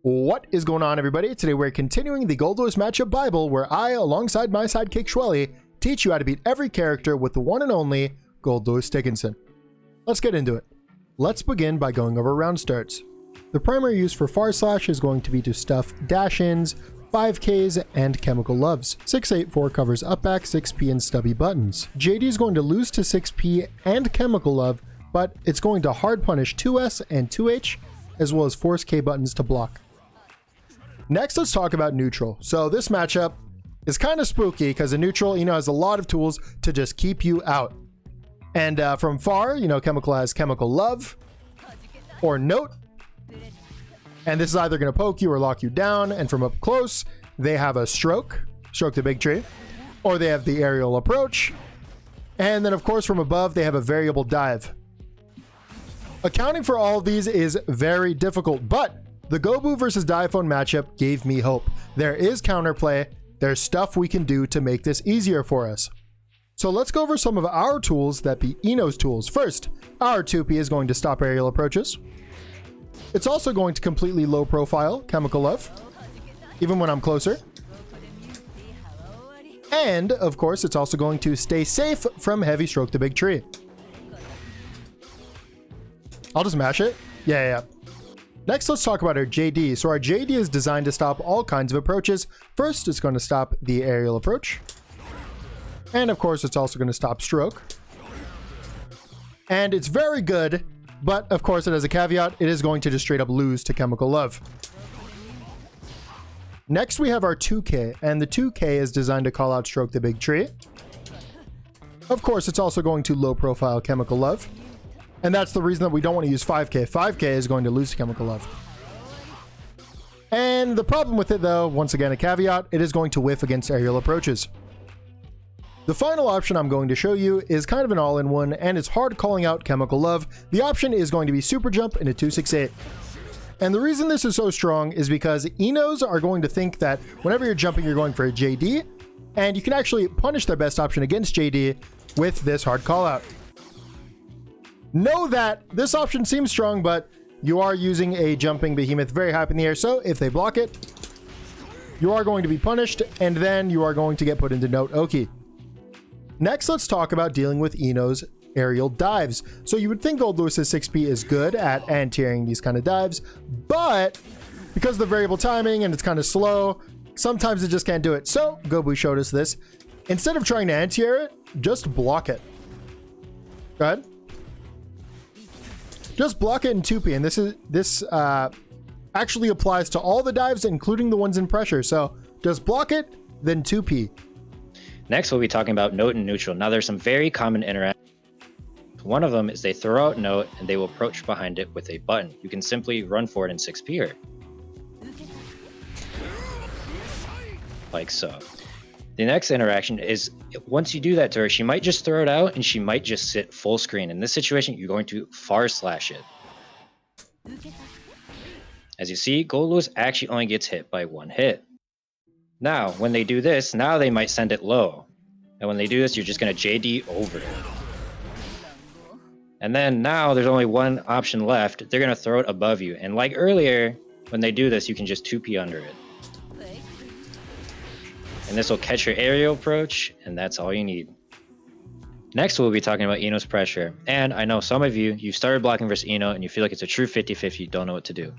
What is going on, everybody? Today we're continuing the Goldlewis matchup Bible, where I, alongside my sidekick Schwell, teach you how to beat every character with the one and only Goldlewis Dickinson. Let's get into it. Let's begin by going over round starts. The primary use for far slash is going to be to stuff dash-ins, 5Ks, and chemical loves. 684 covers up back, 6P, and stubby buttons. JD is going to lose to 6P and chemical love, but it's going to hard punish 2S and 2H, as well as force K buttons to block. Next, let's talk about neutral. So this matchup is kind of spooky because a neutral, has a lot of tools to just keep you out. And from far, chemical has chemical love or note. And this is either going to poke you or lock you down. And from up close, they have a stroke the big tree, or they have the aerial approach. And then of course from above, they have a variable dive. Accounting for all of these is very difficult, but the Gobu versus Diaphone matchup gave me hope. There is counterplay. There's stuff we can do to make this easier for us. So let's go over some of our tools that beat Ino's tools. First, our 2P is going to stop aerial approaches. It's also going to completely low profile chemical love, even when I'm closer. And of course, it's also going to stay safe from heavy stroke the big tree. I'll just mash it. Yeah. Next, let's talk about our JD. So our JD is designed to stop all kinds of approaches. First, it's going to stop the aerial approach. And of course, it's also going to stop stroke. And it's very good, but of course, it has a caveat. It is going to just straight up lose to chemical love. Next, we have our 2K, and the 2K is designed to call out stroke the big tree. Of course, it's also going to low profile chemical love. And that's the reason that we don't want to use 5K. 5K is going to lose to chemical love. And the problem with it, though, once again, a caveat, it is going to whiff against aerial approaches. The final option I'm going to show you is kind of an all-in-one, and it's hard calling out chemical love. The option is going to be super jump into 268. And the reason this is so strong is because Enos are going to think that whenever you're jumping, you're going for a JD, and you can actually punish their best option against JD with this hard call out. Know that this option seems strong, but you are using a jumping behemoth very high up in the air, so if they block it, you are going to be punished, and then you are going to get put into note Oki. Next, let's talk about dealing with Ino's aerial dives. So you would think Goldlewis's 6P is good at anti-airing these kind of dives, but because of the variable timing and it's kind of slow, sometimes it just can't do it. So Gobu showed us this. Instead of trying to anti-air it, just block it. Go ahead. Just block it in 2P, and this actually applies to all the dives, including the ones in pressure. So just block it, then 2P. Next, we'll be talking about note and neutral. Now, there's some very common interactions. One of them is they throw out note, and they will approach behind it with a button. You can simply run for it in 6P here. Like so. The next interaction is, once you do that to her, she might just throw it out and she might just sit full screen. In this situation, you're going to far slash it. As you see, Goldlewis actually only gets hit by one hit. Now, when they do this, now they might send it low. And when they do this, you're just going to JD over it. And then now there's only one option left. They're going to throw it above you. And like earlier, when they do this, you can just 2P under it. And this will catch your aerial approach, and that's all you need. Next, we'll be talking about Ino's pressure. And I know some of you started blocking versus Ino, and you feel like it's a true 50-50, you don't know what to do.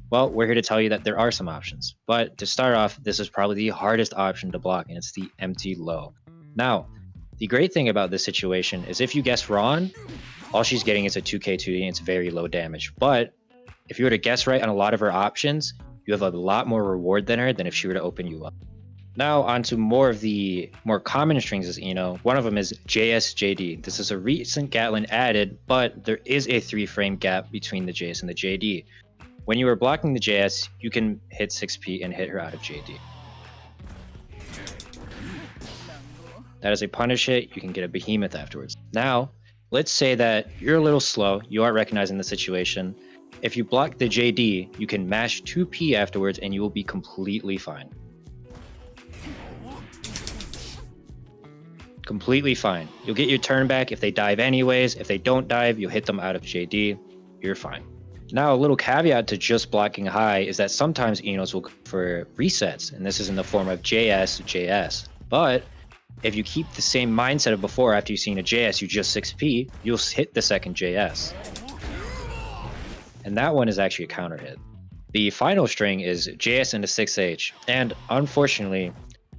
Well, we're here to tell you that there are some options. But to start off, this is probably the hardest option to block, and it's the empty low. Now, the great thing about this situation is if you guess wrong, all she's getting is a 2K 2D, and it's very low damage. But if you were to guess right on a lot of her options, you have a lot more reward than her than if she were to open you up. Now onto more of the more common strings as Ino. One of them is JS-JD. This is a recent Gatlin added, but there is a 3-frame gap between the JS and the JD. When you are blocking the JS, you can hit 6P and hit her out of JD. That is a punish hit. You can get a behemoth afterwards. Now, let's say that you're a little slow. You are recognizing the situation. If you block the JD, you can mash 2P afterwards and you will be completely fine. Completely fine. You'll get your turn back if they dive anyways. If they don't dive, you'll hit them out of JD. You're fine. Now, a little caveat to just blocking high is that sometimes Enos will go for resets, and this is in the form of JS, JS. But if you keep the same mindset of before, after you've seen a JS, you just 6p, you'll hit the second JS. And that one is actually a counter hit. The final string is JS into 6H, and unfortunately,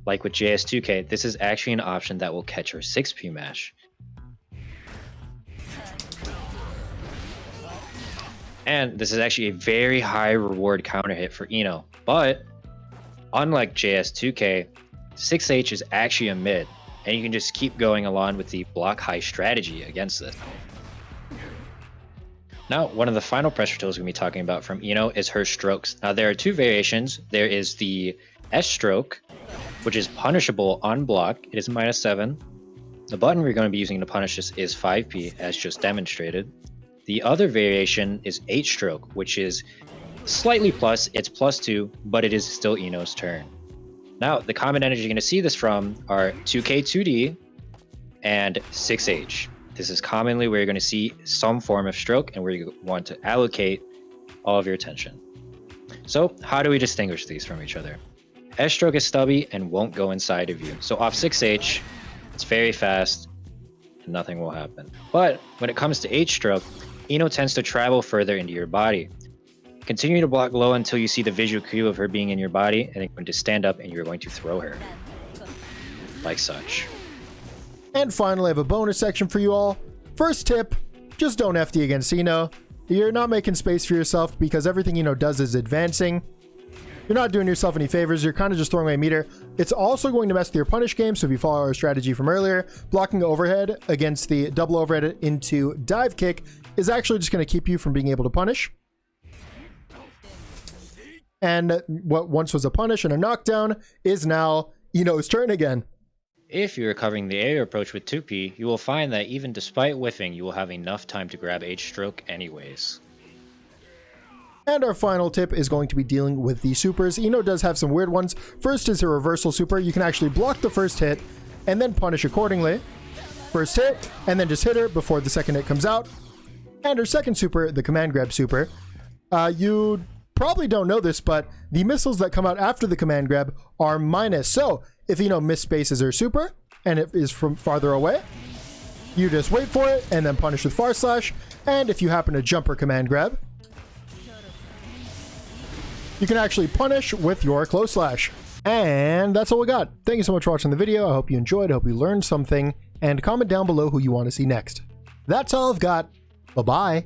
like with JS2K, this is actually an option that will catch your 6p mash. And this is actually a very high reward counter hit for Eno. But unlike JS2K, 6H is actually a mid, and you can just keep going along with the block high strategy against this. Now, one of the final pressure tools we're going to be talking about from Eno is her strokes. Now, there are two variations. There is the S stroke, which is punishable on block. It is -7. The button we're going to be using to punish this is 5p, as just demonstrated. The other variation is H stroke, which is slightly plus. It's +2, but it is still Eno's turn. Now, the common energy you're going to see this from are 2k, 2d, and 6h. This is commonly where you're going to see some form of stroke and where you want to allocate all of your attention. So how do we distinguish these from each other? S stroke is stubby and won't go inside of you. So off 6H, it's very fast and nothing will happen. But when it comes to H stroke, Eno tends to travel further into your body. Continue to block low until you see the visual cue of her being in your body, and then you're going to stand up and you're going to throw her. Like such. And finally, I have a bonus section for you all. First tip, just don't FD against Eno. You're not making space for yourself because everything Eno does is advancing. You're not doing yourself any favors, you're kind of just throwing away meter. It's also going to mess with your punish game, so if you follow our strategy from earlier, blocking overhead against the double overhead into dive kick is actually just going to keep you from being able to punish. And what once was a punish and a knockdown is now Eno's turn again. If you're covering the aerial approach with 2p, you will find that even despite whiffing, you will have enough time to grab H stroke anyways. And our final tip is going to be dealing with the supers. Eno does have some weird ones. First is a reversal super. You can actually block the first hit and then punish accordingly. First hit, and then just hit her before the second hit comes out. And her second super, the command grab super. You probably don't know this, but the missiles that come out after the command grab are minus. So if Eno misspaces her super and it is from farther away, you just wait for it and then punish with far slash. And if you happen to jump her command grab, you can actually punish with your close slash. And that's all we got. Thank you so much for watching the video. I hope you enjoyed. I hope you learned something. And comment down below who you want to see next. That's all I've got. Bye-bye.